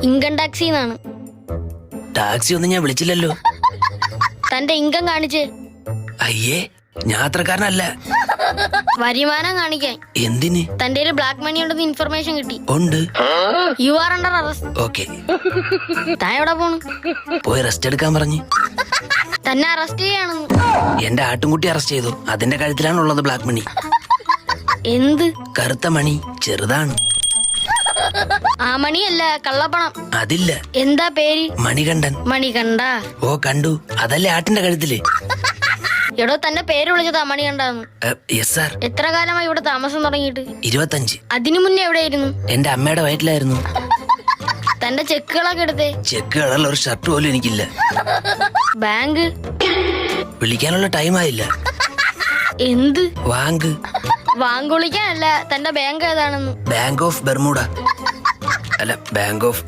Income ടാക്സിന്നാണ്. Taxi ഒന്നും ഞാൻ വിളിച്ചില്ലല്ലോ. തന്റെ ഇൻകം കാണിച്ച്. അയ്യേ, ഞാൻ അത്രക്കാരനല്ല. വരുമാനം കാണിക്കാൻ. എന്തിന്? തന്റെ ഒരു ബ്ലാക്ക് മണി ഉണ്ടെന്ന് ഇൻഫർമേഷൻ കിട്ടി. ഉണ്ട്. You are under arrest. Okay, താൻ എവിടെ പോണു? പോയി റെസ്റ്റ് എടുക്കാൻ പറഞ്ഞു. തന്നെ അറസ്റ്റ് ചെയ്യാണെന്ന്. എന്റെ ആട്ടുംകുട്ടി അറസ്റ്റ് ചെയ്തു. അതിന്റെ കഴുത്തിലാണുള്ളത് ബ്ലാക്ക് മണി. എന്ത്? കറുത്ത മണി, ചെറുതാണ്. ആ മണിയല്ല, കള്ളപ്പണം. അതില്ല. എന്താ പേര്? മണികണ്ഠൻ. മണികണ്ഠ. ഓ, കണ്ടു. അതല്ലേ ആട്ടിന്റെ കഴുത്തില്. എടോ, തന്നെ പേര് വിളിച്ചതാ മണികണ്ഠന്ന്. Yes sir. എത്ര കാലമായി ഇവിടെ താമസം തുടങ്ങിയിട്ട്? 25. അതിനു മുന്നേ എവിടെയായിരുന്നു? എന്റെ അമ്മയുടെ വയറ്റിലായിരുന്നു. തന്റെ ചെക്കുകളൊക്കെ എടുത്തേ. ചെക്ക് കളറുള്ള ഒരു ഷർട്ട് പോലും എനിക്കില്ല. ബാങ്ക് വിളിക്കാനുള്ള ടൈം ആയില്ല. എന്ത്? വാങ്ക്. വാങ്ക് വിളിക്കാനല്ല, തന്റെ ബാങ്ക് ഏതാണെന്ന്. Bank of Bermuda. അല്ല, ബാങ്ക് ഓഫ്